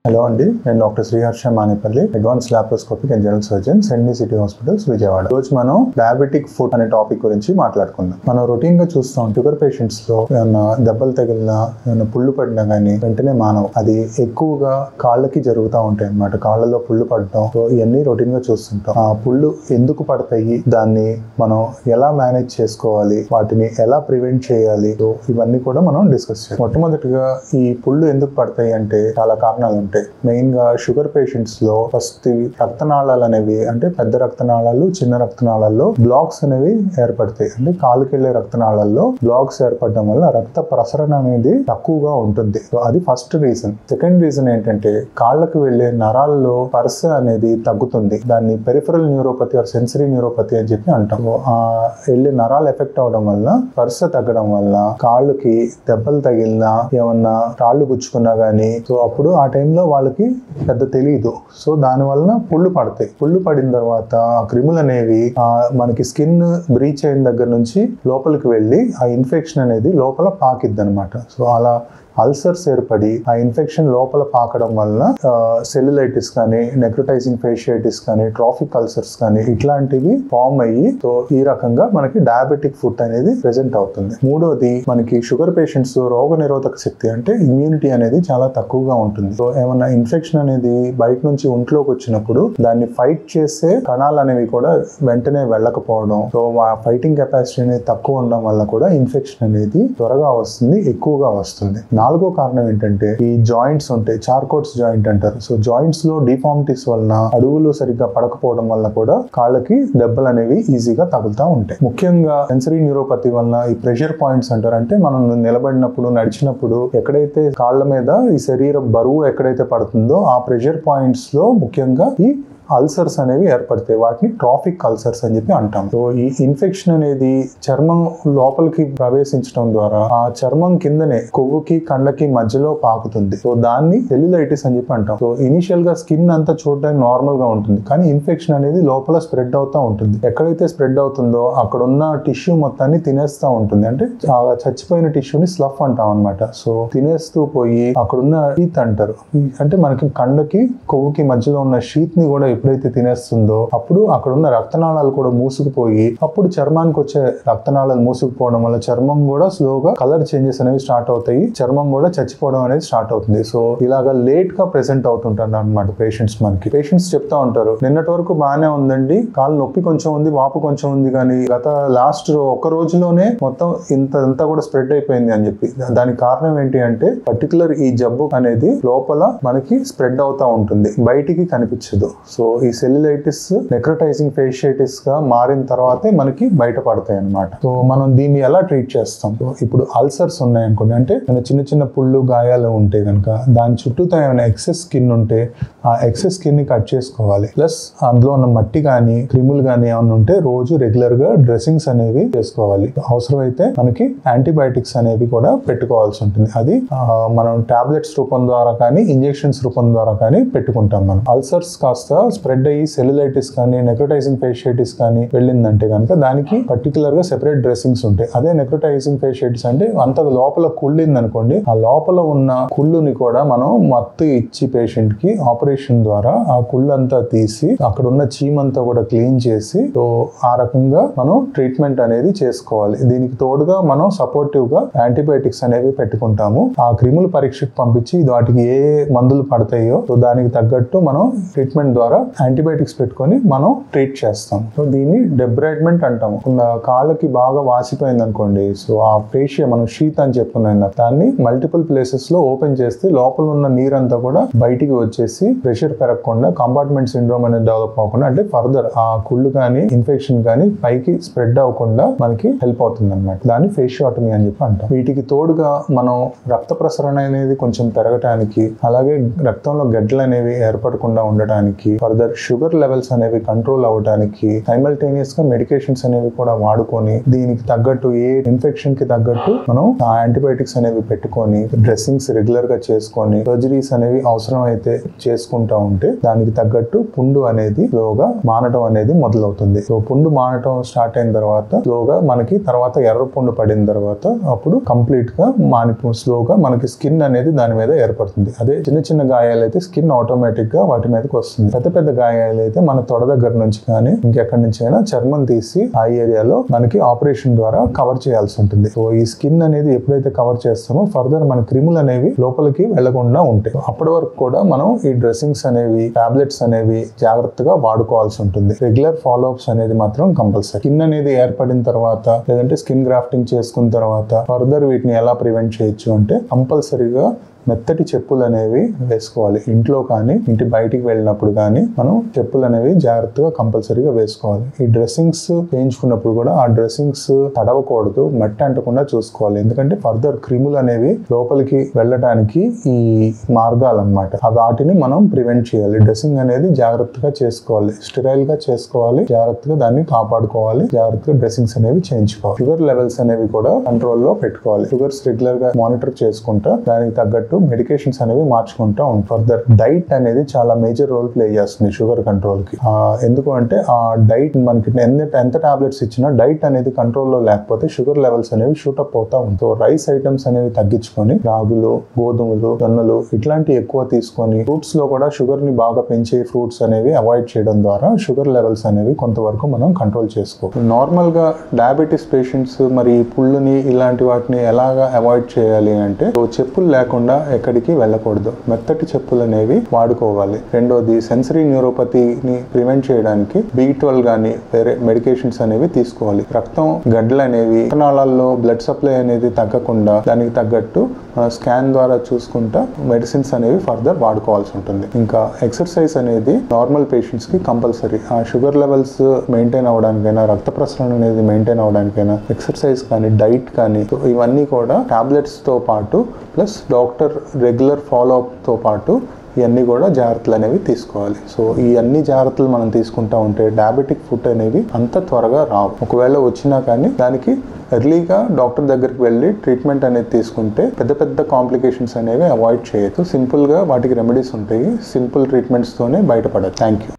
Hello అండి, నేను doctor Sriharsha Manepalli, advance laparoscopic and general surgeon, Sentini city hospitals, Vijayawada. రోజు మనం డయాబెటిక్ ఫుడ్ అనే టాపిక్ గురించి మాట్లాడుకుందాం. మనం రొటీన్ గా చూస్తాం, షుగర్ పేషెంట్స్ లో ఏమన్నా దెబ్బలు తగిలినా, ఏమన్నా పుళ్ళు పడినా గానీ వెంటనే మానవు. అది ఎక్కువగా కాళ్ళకి జరుగుతూ ఉంటాయి అన్నమాట. కాళ్ళలో పుళ్ళు పడటం, ఇవన్నీ రొటీన్ గా చూస్తుంటాం. ఆ పుళ్ళు ఎందుకు పడతాయి, దాన్ని మనం ఎలా మేనేజ్ చేసుకోవాలి, వాటిని ఎలా ప్రివెంట్ చేయాలి, ఇవన్నీ కూడా మనం డిస్కస్ చేయాలి. మొట్టమొదటిగా ఈ పుళ్ళు ఎందుకు పడతాయి అంటే చాలా కారణాలు ఉంటాయి. మెయిన్ గా షుగర్ పేషెంట్స్ లో ఫస్ట్ రక్తనాళాలు అనేవి, అంటే పెద్ద రక్తనాళాలు, చిన్న రక్తనాళాల్లో బ్లాక్స్ అనేవి ఏర్పడతాయి. అంటే కాలుకి వెళ్లే రక్తనాళాల్లో బ్లాక్స్ ఏర్పడడం వల్ల రక్త ప్రసరణ అనేది తక్కువగా ఉంటుంది. అది ఫస్ట్ రీజన్. సెకండ్ రీజన్ ఏంటంటే కాళ్ళకి వెళ్లే నరాల్లో స్పర్శ అనేది తగ్గుతుంది. దాన్ని peripheral neuropathy or sensory neuropathy అని చెప్పి అంటాం. ఆ వెళ్లే నరాలు ఎఫెక్ట్ అవడం వల్ల, స్పర్శ తగ్గడం వల్ల కాళ్ళకి దెబ్బలు తగిలినా, ఏమన్నా రాళ్ళు గుచ్చుకున్నా గానీ అప్పుడు ఆ టైంలో వాళ్ళకి పెద్ద తెలియదు. సో దాని వలన పుళ్ళు పడతాయి. పుళ్ళు పడిన తర్వాత ఆ క్రిములు అనేవి మనకి స్కిన్ బ్రీచ్ అయిన దగ్గర నుంచి లోపలికి వెళ్ళి ఆ ఇన్ఫెక్షన్ అనేది లోపల పాకిద్ది అనమాట. సో అలా అల్సర్స్ ఏర్పడి ఆ ఇన్ఫెక్షన్ లోపల పాకడం వలన సెల్యులైటిస్ కానీ, నెక్రోటైజింగ్ ఫేషియైటిస్ కానీ, ట్రాఫిక్ అల్సర్స్ కానీ ఇట్లాంటివి ఫామ్ అయ్యి ఈ రకంగా మనకి డయాబెటిక్ ఫుట్ అనేది ప్రెజెంట్ అవుతుంది. మూడోది, మనకి షుగర్ పేషెంట్స్ రోగ నిరోధక శక్తి అంటే ఇమ్యూనిటీ అనేది చాలా తక్కువగా ఉంటుంది. సో ఏమన్నా ఇన్ఫెక్షన్ అనేది బయట నుంచి ఒంట్లోకి వచ్చినప్పుడు దాన్ని ఫైట్ చేసే కణాలు అనేవి కూడా వెంటనే వెళ్ళకపోవడం, సో ఆ ఫైటింగ్ కెపాసిటీ అనేది తక్కువ ఉండడం వల్ల కూడా ఇన్ఫెక్షన్ అనేది త్వరగా వస్తుంది, ఎక్కువగా వస్తుంది. నాలుగో కారణం ఏంటంటే ఈ జాయింట్స్ ఉంటాయి, చార్కోట్స్ జాయింట్ అంటారు. సో జాయింట్స్ లో డిఫార్మిటీస్ వలన, అడుగులు సరిగ్గా పడకపోవడం వల్ల కూడా కాళ్ళకి దెబ్బలు అనేవి ఈజీగా తగులుతూ ఉంటాయి. ముఖ్యంగా సెన్సరీ న్యూరోపతి వలన ఈ ప్రెషర్ పాయింట్స్ అంటారు. అంటే మనం నిలబడినప్పుడు, నడిచినప్పుడు ఎక్కడైతే కాళ్ళ మీద ఈ శరీర బరువు ఎక్కడైతే పడుతుందో ఆ ప్రెషర్ పాయింట్స్ లో ముఖ్యంగా ఈ అల్సర్స్ అనేవి ఏర్పడతాయి. వాటిని ట్రాఫిక్ అల్సర్స్ అని చెప్పి అంటాం. సో ఈ ఇన్ఫెక్షన్ అనేది చర్మం లోపలికి ప్రవేశించడం ద్వారా ఆ చర్మం కిందనే కొవ్వుకి కండకి మధ్యలో పాకుతుంది. సో దాన్ని సెల్యులైటిస్ అని చెప్పి అంటాం. సో ఇనిషియల్ గా స్కిన్ అంతా చూడడానికి నార్మల్ గా ఉంటుంది, కానీ ఇన్ఫెక్షన్ అనేది లోపల స్ప్రెడ్ అవుతూ ఉంటుంది. ఎక్కడైతే స్ప్రెడ్ అవుతుందో అక్కడ ఉన్న టిష్యూ మొత్తాన్ని తినేస్తూ ఉంటుంది. అంటే చచ్చిపోయిన టిష్యూని స్లఫ్ అంటాం అనమాట. సో తినేస్తూ పోయి అక్కడున్న షీత్ అంటారు. అంటే మనకి కండకి కొవ్వుకి మధ్యలో ఉన్న షీత్ ని కూడా ఎప్పుడైతే తినేస్తుందో అప్పుడు అక్కడ ఉన్న రక్తనాళాలు కూడా మూసుకుపోయి, అప్పుడు చర్మానికి వచ్చే రక్తనాళాలు మూసుకుపోవడం వల్ల చర్మం కూడా స్లోగా కలర్ చేంజెస్ అనేవి స్టార్ట్ అవుతాయి, చర్మం కూడా చచ్చిపోవడం అనేది స్టార్ట్ అవుతుంది. సో ఇలాగా లేట్ గా ప్రెసెంట్ అవుతుంటారు అనమాట పేషెంట్స్. మనకి పేషెంట్స్ చెప్తా ఉంటారు, నిన్నటి వరకు బాగానే ఉందండి, కాలు నొప్పి కొంచెం ఉంది, వాపు కొంచెం ఉంది, కానీ గత లాస్ట్ ఒక్క రోజులోనే మొత్తం ఇంత కూడా స్ప్రెడ్ అయిపోయింది అని చెప్పి. దానికి కారణం ఏంటి అంటే పర్టికులర్ ఈ జబ్బు అనేది లోపల మనకి స్ప్రెడ్ అవుతా ఉంటుంది, బయటికి కనిపించదు. సో ఈ సెల్యులైటిస్ నెక్రోటైజింగ్ ఫేషియైటిస్ గా మారిన తర్వాతే మనకి బయటపడతాయి అన్నమాట. సో మనం దీన్ని ఎలా ట్రీట్ చేస్తాం? ఇప్పుడు అల్సర్స్ ఉన్నాయనుకోండి, అంటే చిన్న చిన్న పుళ్ళు, గాయాలు ఉంటే కనుక దాని చుట్టూతో ఏమైనా ఎక్సెస్ స్కిన్ ఉంటే ఆ ఎక్సెస్ స్కిన్ ని కట్ చేసుకోవాలి. ప్లస్ అందులో ఉన్న మట్టి కానీ, క్రిములు కానీ ఏమైనా ఉంటే రోజు రెగ్యులర్ గా డ్రెస్సింగ్స్ అనేవి చేసుకోవాలి. అవసరమైతే మనకి యాంటీబయాటిక్స్ అనేవి కూడా పెట్టుకోవాల్సి ఉంటుంది. అది మనం టాబ్లెట్స్ రూపం ద్వారా కానీ, ఇంజెక్షన్స్ రూపం ద్వారా కానీ పెట్టుకుంటాం. మనం అల్సర్స్ కాస్త స్ప్రెడ్ అయ్యి సెల్యులైటిస్ కానీ, నెక్రోటైజింగ్ ఫేషియైటిస్ కానీ వెళ్ళిందంటే కనుక దానికి పర్టికులర్ గా సెపరేట్ డ్రెస్సింగ్స్ ఉంటాయి. అదే నెక్రోటైజింగ్ ఫేషియైటిస్ అంటే అంత లోపల కుళ్ళింది అనుకోండి, ఆ లోపల ఉన్న కుళ్ళుని కూడా మనం మత్తు ఇచ్చి పేషెంట్ కి ఆపరేషన్ ద్వారా ఆ కుళ్ళు అంతా తీసి అక్కడ ఉన్న చీమంతా కూడా క్లీన్ చేసి, సో ఆ రకంగా మనం ట్రీట్మెంట్ అనేది చేసుకోవాలి. దీనికి తోడుగా మనం సపోర్టివ్ గా యాంటీబయాటిక్స్ అనేవి పెట్టుకుంటాము. ఆ క్రిములు పరీక్షకు పంపించి వాటికి ఏ మందులు పడతాయో సో దానికి తగ్గట్టు మనం ట్రీట్మెంట్ ద్వారా యాంటీబయాటిక్స్ పెట్టుకొని మనం ట్రీట్ చేస్తాం. సో దీన్ని డెబ్రైడ్మెంట్ అంటాము. కాళ్ళకి బాగా వాసిపోయింది అనుకోండి, సో ఆ ఫేషియా మనం షీత్ అని చెప్పుకున్నాం, దాన్ని మల్టిపుల్ ప్లేసెస్ లో ఓపెన్ చేస్తే లోపల ఉన్న నీరంతా కూడా బయటికి వచ్చేసి ప్రెషర్ పెరగకుండా, కంపార్ట్మెంట్ సిండ్రోమ్ అనేది డెవలప్ అవ్వకుండా, అంటే ఫర్దర్ ఆ కుళ్ళు కానీ, ఇన్ఫెక్షన్ కానీ పైకి స్ప్రెడ్ అవ్వకుండా మనకి హెల్ప్ అవుతుంది అనమాట. దాన్ని ఫేషియోటమీ అని చెప్పి అంటాం. వీటికి తోడుగా మనం రక్త ప్రసరణ అనేది కొంచెం పెరగటానికి, అలాగే రక్తంలో గడ్డలు అనేవి ఏర్పడకుండా ఉండటానికి, ఫర్దర్ షుగర్ లెవెల్స్ అనేవి కంట్రోల్ అవ్వడానికి సైమల్టేనియస్ గా మెడికేషన్స్ అనేవి కూడా వాడుకొని దీనికి తగ్గట్టు ఏ ఇన్ఫెక్షన్ కి తగ్గట్టు మనం ఆ యాంటీబయాటిక్స్ అనేవి పెట్టుకొని డ్రెస్సింగ్స్ రెగ్యులర్ గా చేసుకొని సర్జరీస్ అనేవి అవసరం అయితే చేసుకుంటా ఉంటే దానికి తగ్గట్టు పుండు అనేది స్లోగా మానటం అనేది మొదలవుతుంది. సో పుండు మానటం స్టార్ట్ అయిన తర్వాత స్లోగా మనకి తర్వాత ఎర్ర పుండు పడిన తర్వాత అప్పుడు కంప్లీట్ గా స్లోగా మనకి స్కిన్ అనేది దాని మీద ఏర్పడుతుంది. అదే చిన్న చిన్న గాయాలు అయితే స్కిన్ ఆటోమేటిక్ గా వాటి మీదకి వస్తుంది. పెద్ద పెద్ద గాయాలు అయితే మన తొడ దగ్గర నుంచి కానీ ఇంకెక్కడి నుంచి అయినా చర్మం తీసి ఆ ఏరియాలో మనకి ఆపరేషన్ ద్వారా కవర్ చేయాల్సి ఉంటుంది. సో ఈ స్కిన్ అనేది ఎప్పుడైతే కవర్ చేస్తామో ఫర్దర్ మన క్రిములు అనేవి లోపలికి వెళ్లకుండా ఉంటాయి. అప్పటి వరకు కూడా మనం ఈ డ్రెస్సింగ్స్ అనేవి టాబ్లెట్స్ అనేవి జాగ్రత్తగా వాడుకోవాల్సి ఉంటుంది. రెగ్యులర్ ఫాలో అప్స్ అనేది మాత్రం కంపల్సరీ. స్కిన్ అనేది ఏర్పడిన తర్వాత లేదంటే స్కిన్ గ్రాఫ్టింగ్ చేసుకున్న తర్వాత ఫర్దర్ వీటిని ఎలా ప్రివెంట్ చేయొచ్చు అంటే కంపల్సరీగా మెత్తటి చెప్పులు అనేవి వేసుకోవాలి. ఇంట్లో కానీ ఇంటి బయటికి వెళ్ళినప్పుడు కానీ మనం చెప్పులు అనేవి జాగ్రత్తగా కంపల్సరీగా వేసుకోవాలి. ఈ డ్రెస్సింగ్స్ చేయించుకున్నప్పుడు కూడా ఆ డ్రెస్సింగ్స్ తడవకూడదు, మట్టి అంటకుండా చూసుకోవాలి. ఎందుకంటే ఫర్దర్ క్రిములు అనేవి లోపలికి వెళ్ళడానికి ఈ మార్గాలు అన్నమాట. వాటిని మనం ప్రివెంట్ చేయాలి. డ్రెస్సింగ్ అనేది జాగ్రత్తగా చేసుకోవాలి, స్టెరైల్ గా చేసుకోవాలి, జాగ్రత్తగా దాన్ని కాపాడుకోవాలి, జాగ్రత్తగా డ్రెస్సింగ్స్ అనేవి చేయించుకోవాలి. షుగర్ లెవెల్స్ అనేవి కూడా కంట్రోల్లో పెట్టుకోవాలి. షుగర్స్ రెగ్యులర్ గా మానిటర్ చేసుకుంటా దానికి తగ్గట్టు మెడికేషన్స్ అనేవి మార్చుకుంటా ఉంటాం. ఫర్దర్ డైట్ అనేది చాలా మేజర్ రోల్ ప్లే చేస్తుంది షుగర్ కంట్రోల్ కి. ఎందుకు అంటే ఆ డైట్ మనకి ఎంత టాబ్లెట్స్ ఇచ్చినా డైట్ అనేది కంట్రోల్లో లేకపోతే షుగర్ లెవెల్స్ అనేవి షూటప్ అవుతా ఉంటాయి. రైస్ ఐటమ్స్ అనేవి తగ్గించుకొని రాగులు, గోధుమలు, జొన్నలు ఇట్లాంటివి ఎక్కువ తీసుకొని ఫ్రూట్స్ లో కూడా షుగర్ ని బాగా పెంచే ఫ్రూట్స్ అనేవి అవాయిడ్ చేయడం ద్వారా షుగర్ లెవెల్స్ అనేవి కొంతవరకు మనం కంట్రోల్ చేసుకోవాలి. నార్మల్ గా డయాబెటీస్ పేషెంట్స్ మరి పుళ్ళుని ఇలాంటి వాటిని ఎలాగా అవాయిడ్ చేయాలి అంటే చెప్పులు లేకుండా ఎక్కడికి వెళ్ళకూడదు, మెత్తటి చెప్పులు అనేవి వాడుకోవాలి. రెండోది సెన్సరీ న్యూరోపతిని ప్రివెంట్ చేయడానికి B12 గానీ వేరే మెడికేషన్స్ అనేవి తీసుకోవాలి. రక్తం గడ్డలు అనేవి రక్తనాళాల్లో బ్లడ్ సప్లై అనేది తగ్గకుండా దానికి తగ్గట్టు స్కాన్ ద్వారా చూసుకుంటా మెడిసిన్స్ అనేవి ఫర్దర్ వాడుకోవాల్సి ఉంటుంది. ఇంకా ఎక్సర్సైజ్ అనేది నార్మల్ పేషెంట్స్ కి కంపల్సరీ. ఆ షుగర్ లెవెల్స్ మెయింటైన్ అవడానికైనా రక్త ప్రసరణ అనేది మెయింటైన్ అవడానికైనా ఎక్సర్సైజ్ కానీ డైట్ కానీ ఇవన్నీ కూడా టాబ్లెట్స్ తో పాటు plus doctor regular follow up తో పాటు ఇవన్నీ కూడా జాగ్రత్తలు అనేవి తీసుకోవాలి. సో ఈ అన్ని జాగ్రత్తలు మనం తీసుకుంటా ఉంటే డయాబెటిక్ ఫుట్ అనేవి అంత త్వరగా రావు. ఒకవేళ వచ్చినా కానీ దానికి ఎర్లీగా డాక్టర్ దగ్గరికి వెళ్ళి ట్రీట్మెంట్ అనేది తీసుకుంటే పెద్ద పెద్ద కాంప్లికేషన్స్ అనేవి అవాయిడ్ చేయొచ్చు. సింపుల్ గా వాటికి రెమెడీస్ ఉంటాయి. సింపుల్ ట్రీట్మెంట్స్ తోనే బయటపడచ్చు. Thank you.